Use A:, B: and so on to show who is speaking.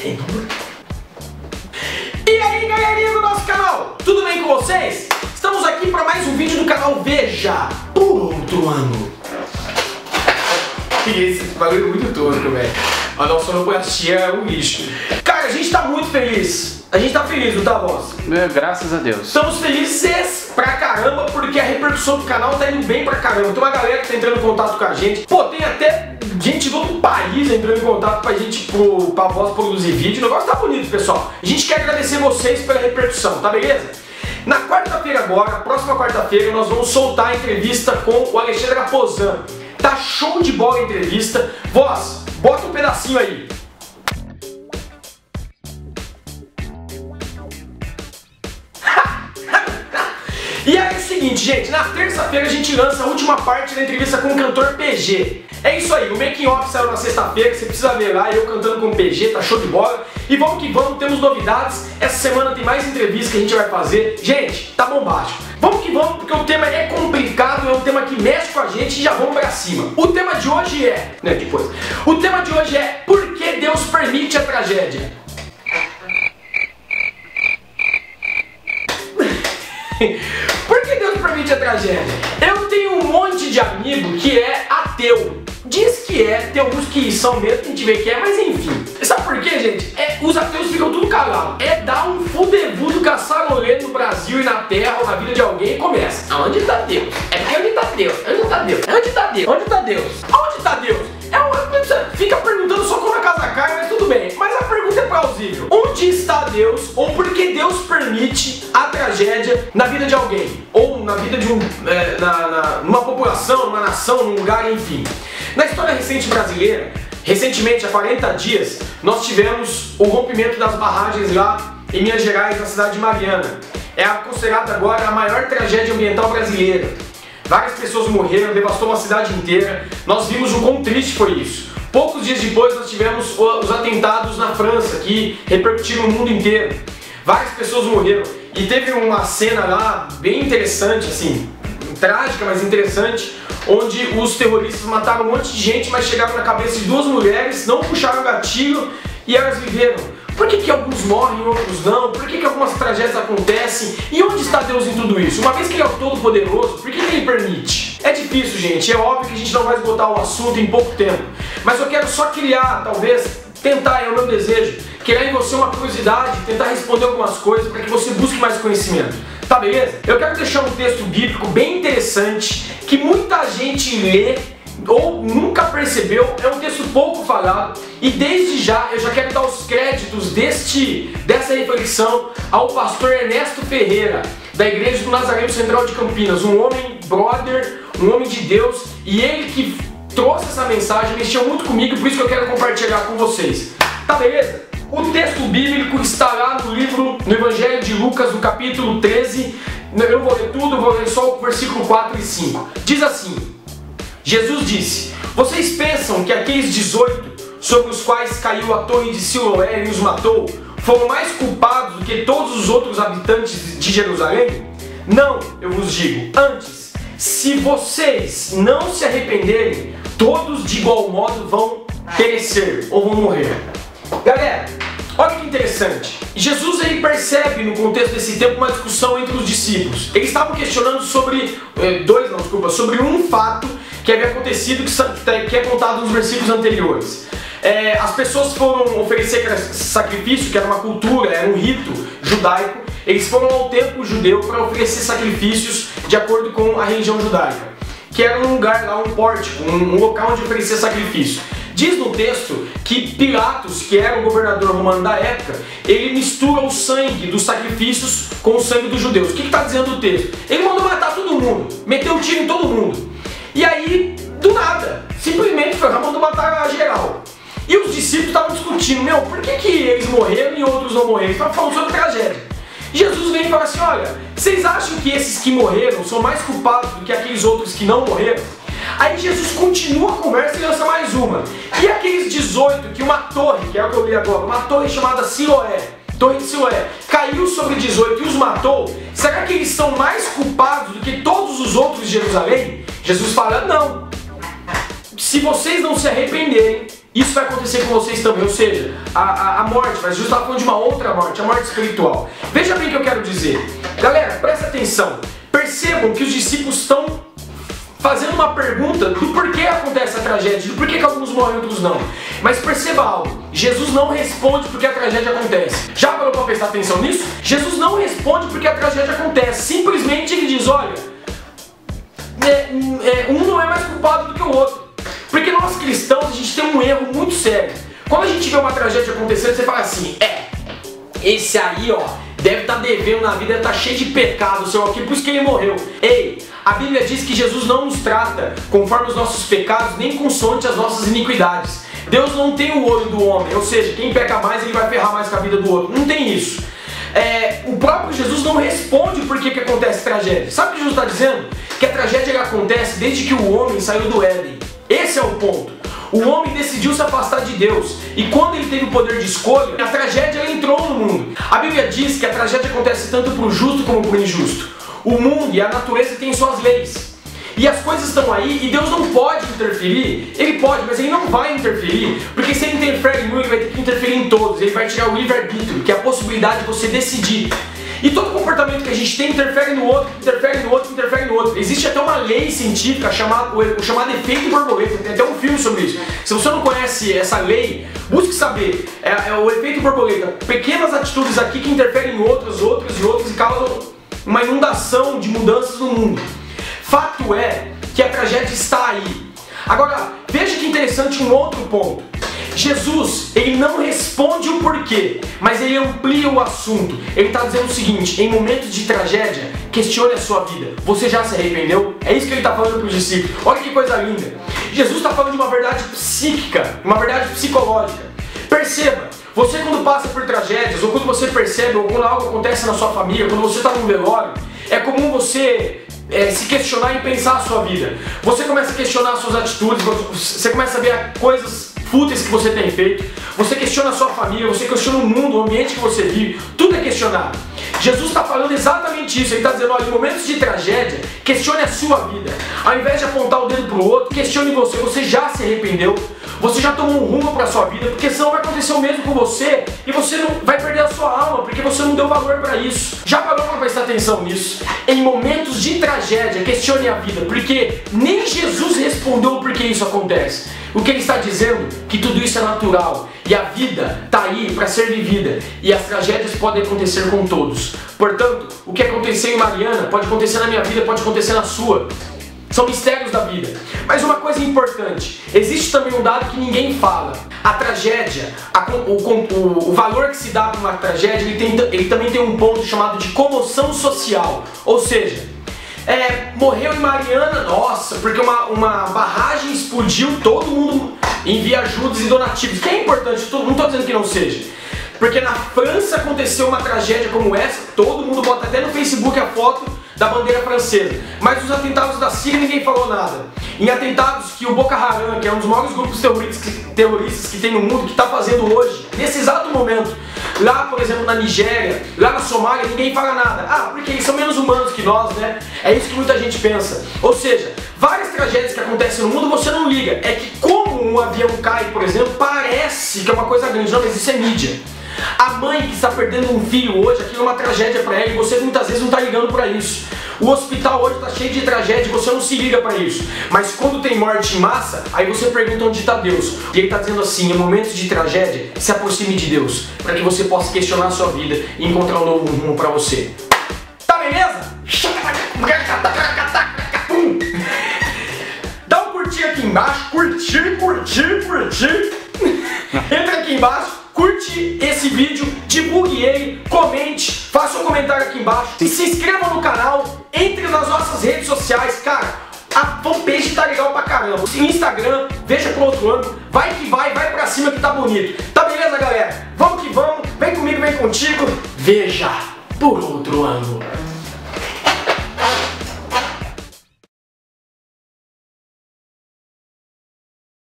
A: E aí, galerinha do nosso canal, tudo bem com vocês? Estamos aqui para mais um vídeo do canal Veja por outro ano. E esse bagulho é muito tosco, velho. A nossa sonoplastia é um lixo. Cara, a gente tá muito feliz. A gente tá feliz, não tá, voz?
B: Graças a Deus.
A: Estamos felizes pra caramba porque a repercussão do canal tá indo bem pra caramba. Tem uma galera que tá entrando em contato com a gente. Pô, tem até gente do outro país entrando em contato pra gente, pra voz produzir vídeo. O negócio tá bonito, pessoal. A gente quer agradecer vocês pela repercussão, tá beleza? Na quarta-feira agora, próxima quarta-feira, nós vamos soltar a entrevista com o Alexandre Aposan. Tá show de bola a entrevista. Voz, bota um pedacinho aí. E aí é o seguinte, gente, na terça-feira a gente lança a última parte da entrevista com o cantor PG. É isso aí, o making off saiu na sexta-feira, você precisa ver lá, eu cantando com o PG, tá show de bola. E vamos que vamos, temos novidades, essa semana tem mais entrevistas que a gente vai fazer. Gente, tá bombástico. Vamos que vamos, porque o tema é complicado, é um tema que mexe com a gente e já vamos pra cima. O tema de hoje é... O tema de hoje é por que Deus permite a tragédia? Por que Deus permite a tragédia? Eu tenho um monte de amigo que é ateu. Diz que é, tem alguns que são mesmo, que a gente vê que é, mas enfim. Sabe por quê, gente? Os ateus ficam tudo calados. É dar um fudebu do caçarolê no Brasil e na terra ou na vida de alguém e começa. Aonde está Deus? É porque onde está Deus? Onde está Deus? Onde está Deus? Onde está Deus? Onde está Deus? Fica perguntando só como a casa cai, mas tudo bem. Mas a pergunta é plausível. Onde está Deus? Ou por que Deus permite a tragédia na vida de alguém? Ou na vida de numa população, numa nação, num lugar, enfim. Na história recente brasileira, recentemente, há 40 dias, nós tivemos o rompimento das barragens lá em Minas Gerais, na cidade de Mariana. É considerada agora a maior tragédia ambiental brasileira. Várias pessoas morreram, devastou uma cidade inteira. Nós vimos o quão triste foi isso. Poucos dias depois nós tivemos os atentados na França, que repercutiram no mundo inteiro. Várias pessoas morreram. E teve uma cena lá bem interessante, assim, trágica, mas interessante, onde os terroristas mataram um monte de gente, mas chegaram na cabeça de duas mulheres, não puxaram o gatilho e elas viveram. Por que alguns morrem e outros não? Por que algumas tragédias acontecem? E onde está Deus em tudo isso? Uma vez que Ele é o Todo-Poderoso, por que Ele permite? É difícil, gente. É óbvio que a gente não vai esgotar o assunto em pouco tempo. Mas eu quero só criar, talvez, tentar, é o meu desejo, criar em você uma curiosidade, tentar responder algumas coisas para que você busque mais conhecimento. Tá beleza? Eu quero deixar um texto bíblico bem interessante, que muita gente lê, ou nunca percebeu, é um texto pouco falado, e desde já eu já quero dar os créditos dessa reflexão ao pastor Ernesto Ferreira, da Igreja do Nazareno Central de Campinas, um homem brother, um homem de Deus, e ele que trouxe essa mensagem, mexeu muito comigo, por isso que eu quero compartilhar com vocês. Tá beleza? O texto bíblico está lá no Evangelho de Lucas, no capítulo 13, eu não vou ler tudo, eu vou ler só o versículo 4 e 5. Diz assim: Jesus disse: vocês pensam que aqueles 18 sobre os quais caiu a torre de Siloé e os matou foram mais culpados do que todos os outros habitantes de Jerusalém? Não, eu vos digo, antes, se vocês não se arrependerem, todos de igual modo vão perecer ou vão morrer. Galera, olha que interessante. Jesus ele percebe no contexto desse tempo uma discussão entre os discípulos. Eles estavam questionando sobre sobre um fato que havia acontecido que é contado nos versículos anteriores. As pessoas foram oferecer sacrifício, que era uma cultura, era um rito judaico. Eles foram ao templo judeu para oferecer sacrifícios de acordo com a religião judaica, que era um lugar lá, um pórtico, um local onde oferecer sacrifício. Diz no texto que Pilatos, que era o governador romano da época, ele mistura o sangue dos sacrifícios com o sangue dos judeus. O que está dizendo o texto? Ele mandou matar todo mundo, meteu um tiro em todo mundo. E aí, do nada, simplesmente foi lá, mandou matar a geral. E os discípulos estavam discutindo, por que eles morreram e outros não morreram? Eles estavam falando sobre tragédia. Jesus vem e fala assim, olha, vocês acham que esses que morreram são mais culpados do que aqueles outros que não morreram? Aí Jesus continua a conversa e lança mais uma. E aqueles 18 que uma torre, que é o que eu li agora, uma torre chamada Siloé, Torre de Siloé, caiu sobre 18 e os matou, será que eles são mais culpados do que todos os outros de Jerusalém? Jesus fala, não. Se vocês não se arrependerem, isso vai acontecer com vocês também, ou seja, a morte, mas Jesus está falando de uma outra morte, a morte espiritual. Veja bem o que eu quero dizer. Galera, presta atenção, percebam que os discípulos estão fazendo uma pergunta do porquê acontece a tragédia, do porquê que alguns morrem e outros não. Mas perceba algo, Jesus não responde porque a tragédia acontece. Já parou para prestar atenção nisso? Jesus não responde porque a tragédia acontece, simplesmente ele diz, olha, um não é mais culpado do que o outro. Porque nós cristãos, a gente tem um erro muito sério. Quando a gente vê uma tragédia acontecendo, você fala assim, esse aí, ó, deve estar devendo na vida, deve estar cheio de pecado, sei lá o que, por isso que ele morreu. Ei, a Bíblia diz que Jesus não nos trata conforme os nossos pecados, nem consoante as nossas iniquidades. Deus não tem o olho do homem, ou seja, quem peca mais, ele vai ferrar mais com a vida do outro. Não tem isso. O próprio Jesus não responde por que acontece tragédia. Sabe o que Jesus está dizendo? Que a tragédia acontece desde que o homem saiu do Éden. Esse é o ponto. O homem decidiu se afastar de Deus. E quando ele teve o poder de escolha, a tragédia entrou no mundo. A Bíblia diz que a tragédia acontece tanto para o justo como para o injusto. O mundo e a natureza têm suas leis. E as coisas estão aí e Deus não pode interferir. Ele pode, mas ele não vai interferir. Porque se ele interfere em um, ele vai ter que interferir em todos. Ele vai tirar o livre-arbítrio, que é a possibilidade de você decidir. E todo comportamento que a gente tem interfere no outro, interfere no outro, interfere no outro. Existe até uma lei científica o chamado efeito borboleta. Tem até um filme sobre isso. Se você não conhece essa lei, busque saber. É o efeito borboleta. Pequenas atitudes aqui que interferem em outras e causam uma inundação de mudanças no mundo. Fato é que a tragédia está aí. Agora, veja que interessante um outro ponto. Jesus, ele não responde o porquê, mas ele amplia o assunto. Ele está dizendo o seguinte, em momentos de tragédia, questione a sua vida. Você já se arrependeu? É isso que ele está falando para os discípulos. Olha que coisa linda. Jesus está falando de uma verdade psíquica, uma verdade psicológica. Perceba, você quando passa por tragédias, ou quando você percebe, ou quando algo acontece na sua família, quando você está num velório, é comum você se questionar e pensar a sua vida. Você começa a questionar as suas atitudes, você começa a ver coisas fúteis que você tem feito, você questiona a sua família, você questiona o mundo, o ambiente que você vive, tudo é questionado. Jesus está falando exatamente isso, ele está dizendo, olha, em momentos de tragédia, questione a sua vida. Ao invés de apontar o dedo para o outro, questione você já se arrependeu, você já tomou um rumo para a sua vida, porque senão vai acontecer o mesmo com você e você não vai perder a sua alma, porque você não deu valor para isso. Já parou para prestar atenção nisso? Em momentos de tragédia, questione a vida, porque nem Jesus respondeu por que isso acontece. O que ele está dizendo? Que tudo isso é natural e a vida está aí para ser vivida e as tragédias podem acontecer com todos. Portanto, o que aconteceu em Mariana pode acontecer na minha vida, pode acontecer na sua. São mistérios da vida. Mas uma coisa importante, existe também um dado que ninguém fala. A tragédia, o valor que se dá para uma tragédia, ele também tem um ponto chamado de comoção social. Ou seja, morreu em Mariana, nossa, porque uma barragem explodiu, todo mundo envia ajudas e donativos, que é importante, não estou dizendo que não seja. Porque na França aconteceu uma tragédia como essa, todo mundo bota até no Facebook a foto da bandeira francesa. Mas os atentados da Síria ninguém falou nada. Em atentados que o Boko Haram, que é um dos maiores grupos terroristas que tem no mundo, que está fazendo hoje, nesse exato momento, lá por exemplo na Nigéria, lá na Somália, ninguém fala nada. Ah, porque eles são menos humanos que nós, né? É isso que muita gente pensa. Ou seja, várias tragédias que acontecem no mundo você não liga. É que como um avião cai, por exemplo, parece que é uma coisa grande. Não, mas isso é mídia. A mãe que está perdendo um filho hoje, aquilo é uma tragédia para ela e você muitas vezes não está ligando para isso. O hospital hoje está cheio de tragédia e você não se liga para isso. Mas quando tem morte em massa, aí você pergunta onde está Deus. E ele está dizendo assim, em momentos de tragédia, se aproxime de Deus, para que você possa questionar a sua vida e encontrar um novo rumo para você. Tá beleza? Dá um curtir aqui embaixo, curtir. Entra aqui embaixo. Curte esse vídeo, divulgue ele, comente, faça um comentário aqui embaixo e se inscreva no canal, entre nas nossas redes sociais, cara, a fanpage tá legal pra caramba. Instagram, veja pro outro ângulo, vai que vai pra cima que tá bonito. Tá beleza, galera? Vamos que vamos, vem comigo, vem contigo, veja por outro ângulo.